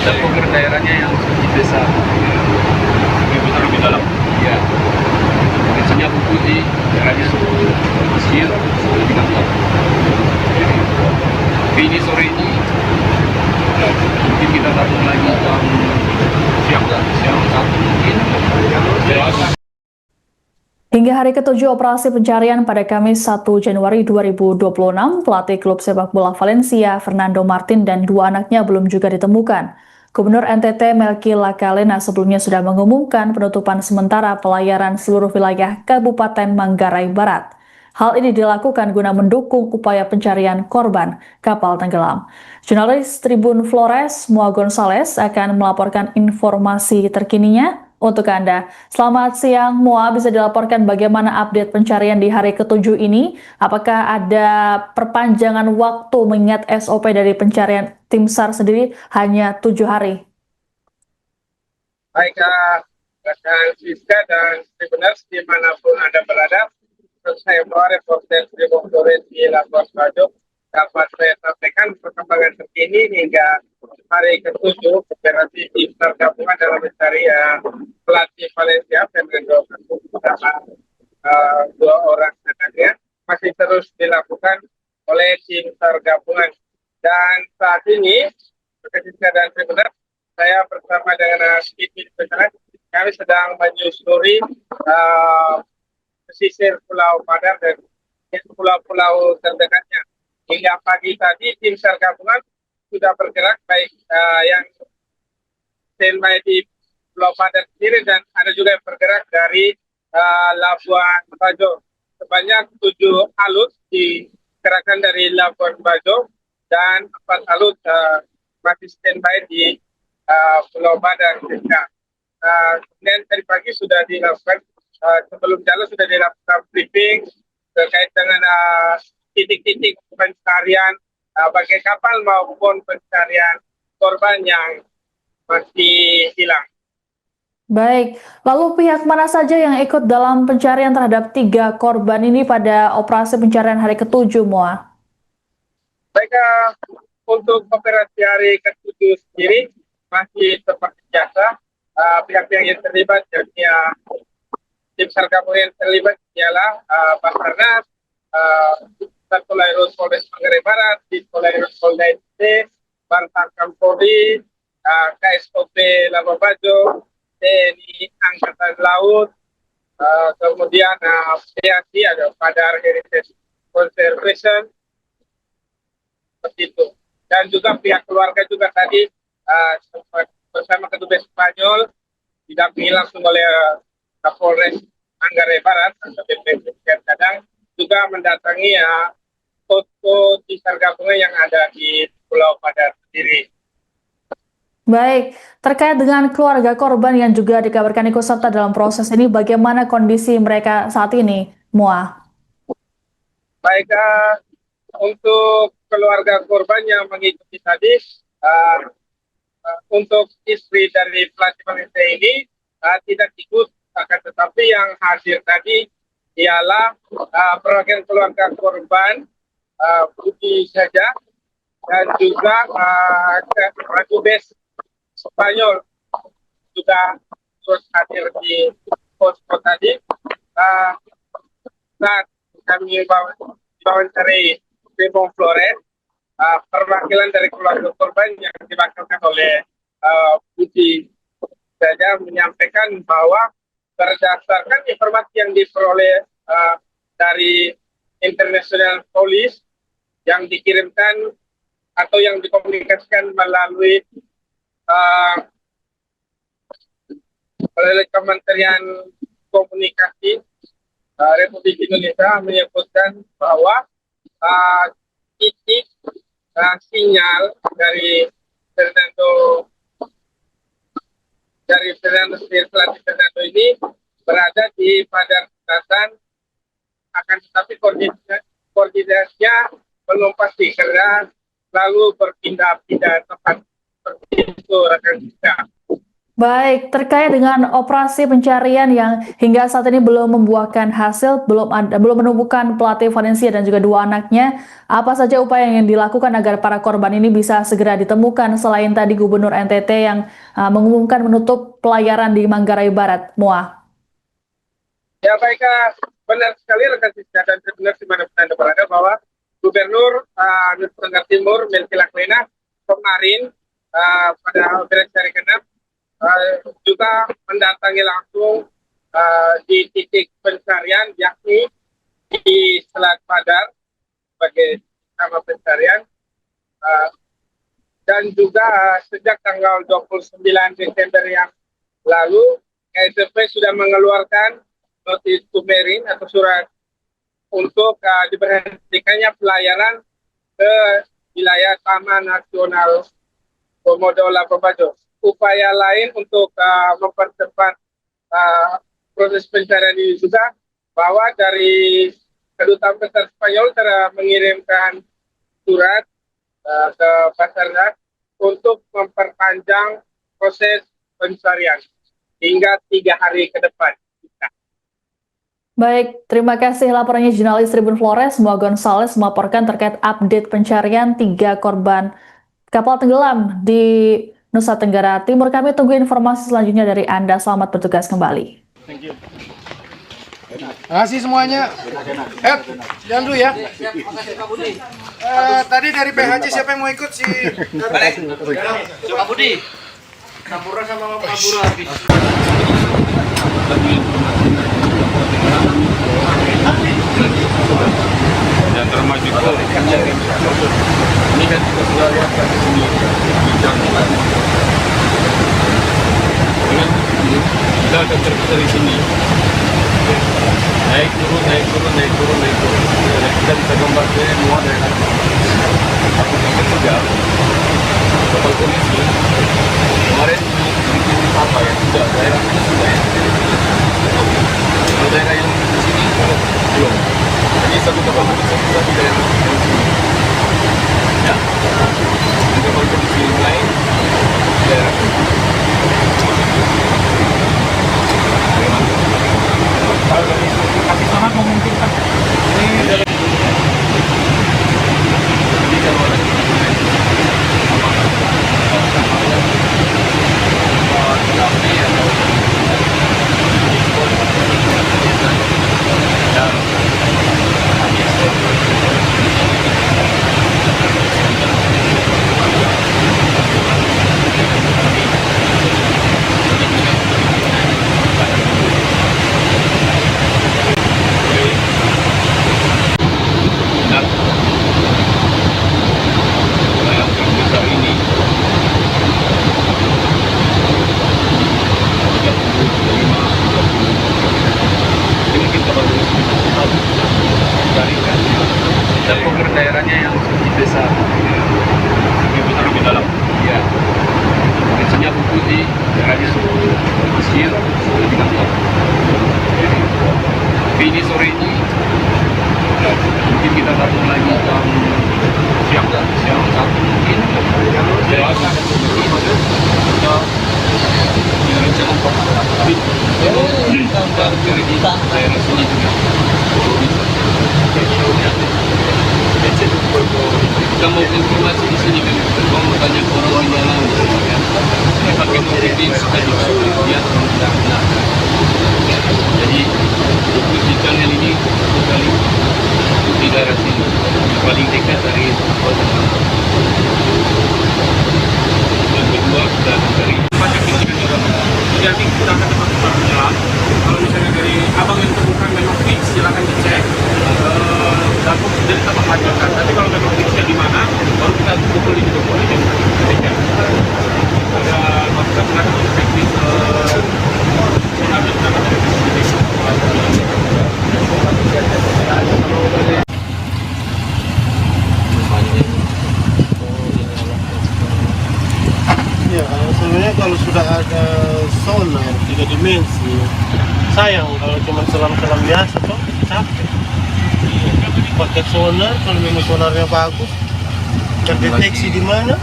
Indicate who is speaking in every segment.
Speaker 1: dan program daerahnya yang sedikit besar. Lebih dalam. Ya. Biasanya buku di daerahnya Mesir, lebih dalam. Jadi ini sore ini mungkin kita tabung lagi siang satu mungkin.
Speaker 2: Hingga hari ke-7 operasi pencarian pada Kamis 1 Januari 2026, pelatih klub sepak bola Valencia, Fernando Martin, dan dua anaknya belum juga ditemukan. Gubernur NTT Melki Lakalena sebelumnya sudah mengumumkan penutupan sementara pelayaran seluruh wilayah Kabupaten Manggarai Barat. Hal ini dilakukan guna mendukung upaya pencarian korban kapal tenggelam. Jurnalis Tribun Flores, Mua Gonzales, akan melaporkan informasi terkininya untuk Anda. Selamat siang, Mua. Bisa dilaporkan bagaimana update pencarian di hari ke-7 ini? Apakah ada perpanjangan waktu mengingat SOP dari pencarian tim SAR sendiri hanya 7 hari?
Speaker 3: Baik, rekan Siska dan Tribuners dimanapun Anda berada, saya Mua, reporter Tribun Flores di Labuan Bajo, dapat saya sampaikan perkembangan terkini hingga hari ke-7 operasi tim SAR gabungan dalam mencari pelatih Valencia Fernando bersama dua orang anaknya masih terus dilakukan oleh tim SAR gabungan. Dan saat ini, Siska dan Tribuners, saya bersama dengan tim spesialis, kami sedang menyusuri pesisir Pulau Padar dan pulau-pulau terdekatnya. Hingga pagi tadi tim SAR gabungan sudah bergerak, baik yang standby di Pulau Padar sendiri dan ada juga yang bergerak dari Labuan Bajo. Sebanyak 7 alut dikerahkan dari Labuan Bajo dan 4 alut masih standby di Pulau Padar. Kemudian tadi pagi sudah dilakukan, sebelum jalan sudah dilakukan briefing terkait dengan titik-titik pencarian bagai kapal maupun pencarian korban yang masih hilang.
Speaker 2: Baik, lalu pihak mana saja yang ikut dalam pencarian terhadap 3 korban ini pada operasi pencarian hari ke-7, Mua?
Speaker 3: Baik, untuk operasi hari ke-7 sendiri masih seperti biasa, pihak-pihak yang terlibat, yakni tim SAR gabungan yang terlibat ialah Basarnas, Satpol Polres Manggarai Barat, Ditpolairut Polda NTT, Bangsa Kampori, KSOP Labuan Bajo, TNI Angkatan Laut, kemudian PAC ada Padar Heritage Conservation, seperti itu. Dan juga pihak keluarga juga tadi bersama Kedubes Spanyol didampingi langsung oleh Kapolres Manggarai Barat atau BPM Kadang juga mendatangi posko tim SAR gabungan yang ada di Pulau Padar sendiri.
Speaker 2: Baik, terkait dengan keluarga korban yang juga dikabarkan ikut serta dalam proses ini, bagaimana kondisi mereka saat ini, Mua?
Speaker 3: Baik, untuk keluarga korban yang mengikuti tadi, untuk istri dari pelatih Valencia ini tidak ikut, akan tetapi yang hadir tadi ialah perwakilan keluarga korban, Budi saja, dan juga Kedubes Spanyol juga terus hadir di posko tadi. Saat kami wawancara Tribun Flores, perwakilan dari keluarga korban yang diwakilkan oleh Budi saja menyampaikan bahwa berdasarkan informasi yang diperoleh dari International Police yang dikirimkan atau yang dikomunikasikan melalui Kementerian Komunikasi Republik Indonesia menyebutkan bahwa titik sinyal dari pelatih Fernando ini berada di Padar Selatan, akan tetapi koordinasinya belum pasti karena lalu berpindah-pindah tempat seperti itu, rekan kita.
Speaker 2: Baik, terkait dengan operasi pencarian yang hingga saat ini belum membuahkan hasil, belum menemukan pelatih Valencia dan juga dua anaknya, apa saja upaya yang dilakukan agar para korban ini bisa segera ditemukan selain tadi Gubernur NTT yang mengumumkan menutup pelayaran di Manggarai Barat, Moa?
Speaker 3: Ya baik, benar sekali rekan Siska dan benar di mana Anda berada bahwa Gubernur Nusa Tenggara Timur Melki Lakwena kemarin pada operasi hari ke-6 juga mendatangi langsung di titik pencarian yakni di Selat Padar sebagai nama pencarian dan juga sejak tanggal 29 Desember yang lalu SFP sudah mengeluarkan notis tumerin atau surat untuk diberhentikannya pelayaran ke wilayah Taman Nasional Komodo Labuan Upaya lain untuk mempercepat proses pencarian ini juga bahwa dari Kedutaan Besar Spanyol telah mengirimkan surat ke Basarnas untuk memperpanjang proses pencarian hingga 3 hari ke depan.
Speaker 2: Baik, terima kasih laporannya jurnalis Tribun Flores, Moa Gonzales melaporkan terkait update pencarian 3 korban kapal tenggelam di Nusa Tenggara Timur. Kami tunggu informasi selanjutnya dari Anda. Selamat bertugas kembali.
Speaker 4: Terima kasih semuanya. Jangan dulu ya. Tadi dari PHC siapa yang mau ikut sih?
Speaker 1: Pak Budi.
Speaker 4: Kapura sama Kapura habis.
Speaker 1: Dan termasuk ini kan kita sudah lihat kan di sini bincang dengan kita akan terpisah di sini naik turun dan kita bisa gambar semua dari atas. Aku yang ketiga kapal polisi kemarin bikin apa ya sudah daerah ini sudah ya kalau daerah yang di sini belum. Jadi satu kapal polisi kita di daerah sini ya dan kapal polisi yang lain di daerah sini.
Speaker 4: Tapi sangat memungkinkan.
Speaker 1: Jadi kalau ada dan program daerahnya yang sedikit besar lebih dalam ya biasanya buku di daerahnya Mesir lebih gampang. Tapi ini sore ini mungkin kita datang lagi siang 1 mungkin ya kita rencana tapi kita daerah sini juga kita mau informasi di sini kan, kita mau tanya ke orang di dalam, ya pakai mobil supaya lihat benar-benar. Jadi di channel ini kali di daerah sini paling dekat dari kota. Yang kedua sudah dari
Speaker 4: Pajak ini juga. Jadi kita akan dapat penyelam. Kalau misalnya dari abang yang temukan memang fix, silakan dicek. Dan dari tambah lanjutkan. Tapi kalau memang fixnya di mana, baru kita kumpul di video call ini. Ada masukan silakan untuk teknis
Speaker 5: Ya, sebenarnya kalau sudah ada sonar 3 dimensi, sayang kalau cuma selam-selam biasa toh capek. Pakai sonar, kalau memang sonarnya bagus, terdeteksi di mana.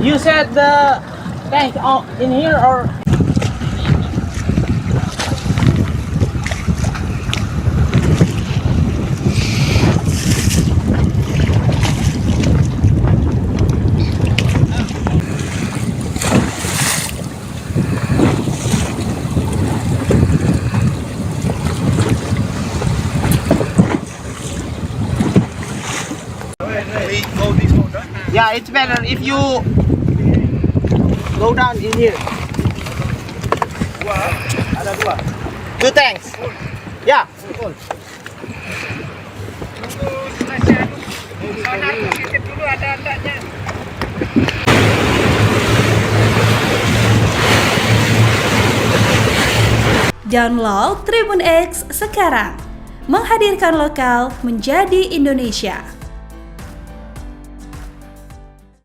Speaker 6: You set the tank in here or? Yeah, it's better if you go down in here.
Speaker 5: Ada dua.
Speaker 6: Two tanks. Yeah.
Speaker 7: Download Tribun X sekarang. Menghadirkan lokal menjadi Indonesia.